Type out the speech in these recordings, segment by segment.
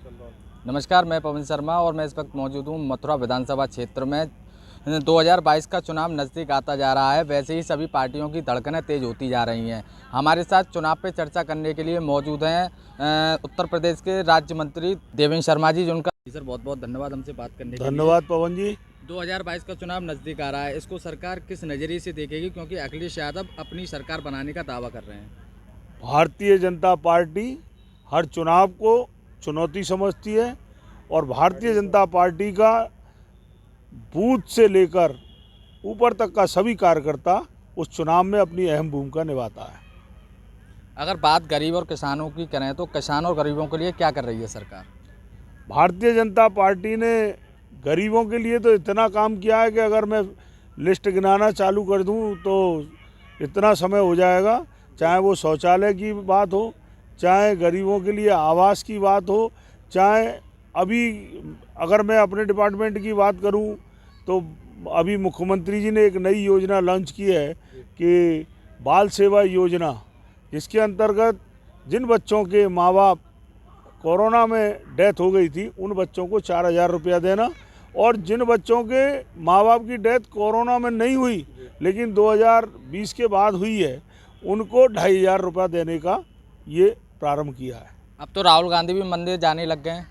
नमस्कार, मैं पवन शर्मा और मैं इस वक्त मौजूद हूँ मथुरा विधानसभा क्षेत्र में। 2022 का चुनाव नज़दीक आता जा रहा है, वैसे ही सभी पार्टियों की धड़कनें तेज़ होती जा रही हैं। हमारे साथ चुनाव पे चर्चा करने के लिए मौजूद हैं उत्तर प्रदेश के राज्य मंत्री देवेंद्र शर्मा जी, जिनका सर बहुत बहुत धन्यवाद हमसे बात करने के लिए। धन्यवाद पवन जी। 2022 का चुनाव नज़दीक आ रहा है, इसको सरकार किस नज़रिए से देखेगी, क्योंकि अखिलेश यादव अपनी सरकार बनाने का दावा कर रहे हैं। भारतीय जनता पार्टी हर चुनाव को चुनौती समझती है और भारतीय जनता पार्टी का बूथ से लेकर ऊपर तक का सभी कार्यकर्ता उस चुनाव में अपनी अहम भूमिका निभाता है। अगर बात गरीब और किसानों की करें तो किसान और गरीबों के लिए क्या कर रही है सरकार? भारतीय जनता पार्टी ने गरीबों के लिए तो इतना काम किया है कि अगर मैं लिस्ट गिनाना चालू कर दूं तो इतना समय हो जाएगा। चाहे वो शौचालय की बात हो, चाहे गरीबों के लिए आवास की बात हो, चाहे अभी अगर मैं अपने डिपार्टमेंट की बात करूं तो अभी मुख्यमंत्री जी ने एक नई योजना लॉन्च की है कि बाल सेवा योजना, जिसके अंतर्गत जिन बच्चों के माँ बाप कोरोना में डेथ हो गई थी उन बच्चों को 4,000 रुपया देना, और जिन बच्चों के माँ बाप की डेथ कोरोना में नहीं हुई लेकिन 2020 के बाद हुई है उनको 2,500 रुपया देने का ये प्रारंभ किया है। अब तो राहुल गांधी भी मंदिर जाने लग गए हैं।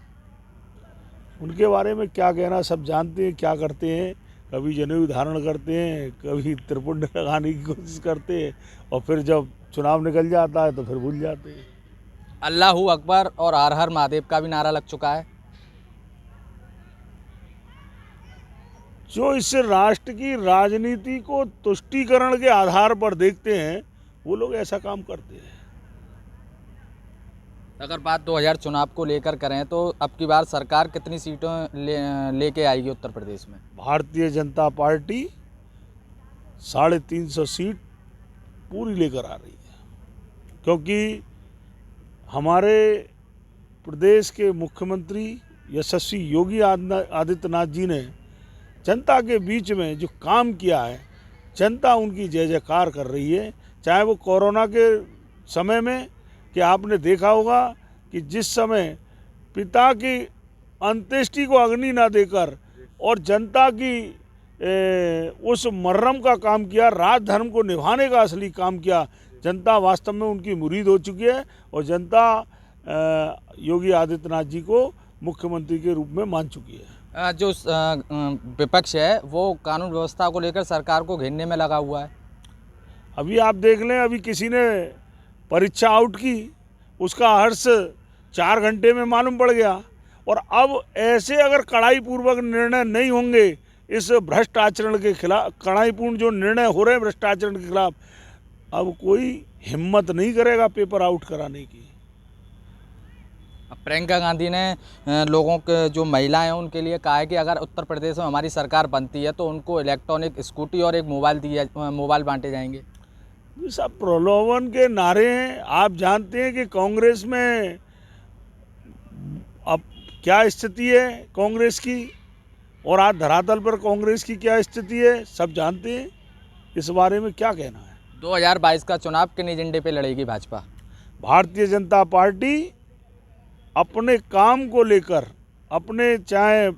उनके बारे में क्या कहना, सब जानते हैं क्या करते हैं। कभी जनेऊ धारण करते हैं, कभी त्रिपुंड लगाने की कोशिश करते हैं और फिर जब चुनाव निकल जाता है तो फिर भूल जाते हैं। अल्लाहू अकबर और हर हर महादेव का भी नारा लग चुका है। जो इस राष्ट्र की राजनीति को तुष्टीकरण के आधार पर देखते हैं वो लोग ऐसा काम करते हैं। अगर बात 2000 चुनाव को लेकर करें तो अब की बार सरकार कितनी सीटों लेके आएगी उत्तर प्रदेश में? भारतीय जनता पार्टी 350 सीट पूरी लेकर आ रही है, क्योंकि हमारे प्रदेश के मुख्यमंत्री यशस्वी योगी आदित्यनाथ जी ने जनता के बीच में जो काम किया है, जनता उनकी जय जयकार कर रही है। चाहे वो कोरोना के समय में कि आपने देखा होगा कि जिस समय पिता की अंत्येष्टि को अग्नि ना देकर और जनता की उस मुहर्रम का काम किया, राज धर्म को निभाने का असली काम किया, जनता वास्तव में उनकी मुरीद हो चुकी है और जनता योगी आदित्यनाथ जी को मुख्यमंत्री के रूप में मान चुकी है। जो विपक्ष है वो कानून व्यवस्था को लेकर सरकार को घेरने में लगा हुआ है। अभी आप देख लें, अभी किसी ने परीक्षा आउट की, उसका हर्ष 4 घंटे में मालूम पड़ गया। और अब ऐसे अगर कड़ाई पूर्वक निर्णय नहीं होंगे इस भ्रष्ट आचरण के खिलाफ, कड़ाईपूर्ण जो निर्णय हो रहे हैं भ्रष्ट आचरण के खिलाफ, अब कोई हिम्मत नहीं करेगा पेपर आउट कराने की। प्रियंका गांधी ने लोगों के जो महिलाएं हैं उनके लिए कहा है कि अगर उत्तर प्रदेश में हमारी सरकार बनती है तो उनको इलेक्ट्रॉनिक स्कूटी और एक मोबाइल बांटे जाएंगे। ये सब प्रलोभन के नारे हैं। आप जानते हैं कि कांग्रेस में अब क्या स्थिति है कांग्रेस की, और आज धरातल पर कांग्रेस की क्या स्थिति है सब जानते हैं। इस बारे में क्या कहना है? 2022 का चुनाव किन एजेंडे पे लड़ेगी भाजपा? भारतीय जनता पार्टी अपने काम को लेकर, अपने चाहे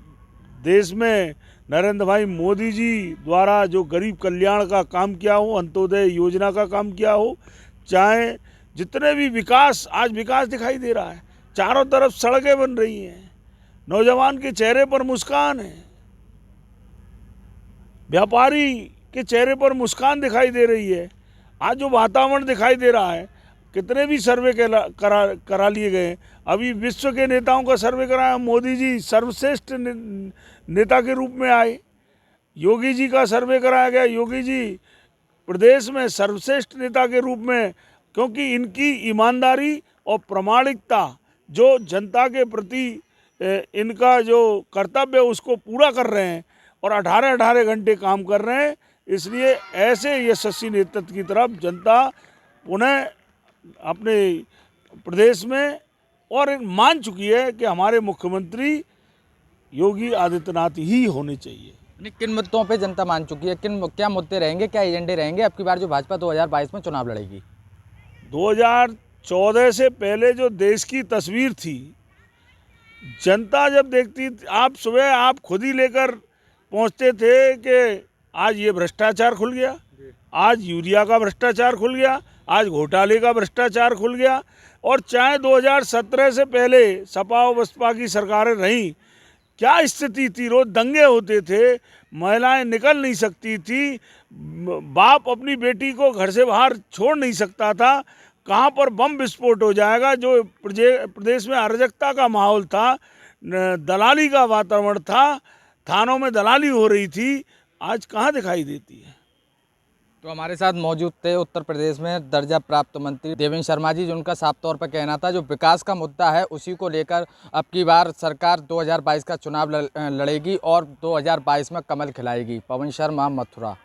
देश में नरेंद्र भाई मोदी जी द्वारा जो गरीब कल्याण का काम किया हो, अंत्योदय योजना का काम किया हो, चाहे जितने भी विकास, आज विकास दिखाई दे रहा है, चारों तरफ सड़कें बन रही हैं, नौजवान के चेहरे पर मुस्कान है, व्यापारी के चेहरे पर मुस्कान दिखाई दे रही है। आज जो वातावरण दिखाई दे रहा है, कितने भी सर्वे करा लिए गए। अभी विश्व के नेताओं का सर्वे कराया, मोदी जी सर्वश्रेष्ठ नेता के रूप में आए। योगी जी का सर्वे कराया गया, योगी जी प्रदेश में सर्वश्रेष्ठ नेता के रूप में, क्योंकि इनकी ईमानदारी और प्रामाणिकता, जो जनता के प्रति इनका जो कर्तव्य है उसको पूरा कर रहे हैं और 18-18 घंटे काम कर रहे हैं। इसलिए ऐसे यशस्वी नेतृत्व की तरफ जनता पुनः अपने प्रदेश में और मान चुकी है कि हमारे मुख्यमंत्री योगी आदित्यनाथ ही होने चाहिए। किन मुद्दों पे जनता मान चुकी है, क्या मुद्दे रहेंगे, क्या एजेंडे रहेंगे अब की बार जो भाजपा 2022 में चुनाव लड़ेगी? 2014 से पहले जो देश की तस्वीर थी, जनता जब देखती, आप सुबह आप खुद ही लेकर पहुंचते थे कि आज ये भ्रष्टाचार खुल गया, आज यूरिया का भ्रष्टाचार खुल गया, आज घोटाले का भ्रष्टाचार खुल गया। और चाहे 2017 से पहले सपा और बसपा की सरकारें रहीं, क्या स्थिति थी, रोज दंगे होते थे, महिलाएं निकल नहीं सकती थी, बाप अपनी बेटी को घर से बाहर छोड़ नहीं सकता था, कहाँ पर बम विस्फोट हो जाएगा, जो प्रदेश में अराजकता का माहौल था, दलाली का वातावरण था, थानों में दलाली हो रही थी, आज कहाँ दिखाई देती है। तो हमारे साथ मौजूद थे उत्तर प्रदेश में दर्जा प्राप्त मंत्री देवेंद्र शर्मा जी, जिनका साफ तौर पर कहना था जो विकास का मुद्दा है उसी को लेकर अब की बार सरकार 2022 का चुनाव लड़ेगी और 2022 में कमल खिलाएगी। पवन शर्मा, मथुरा।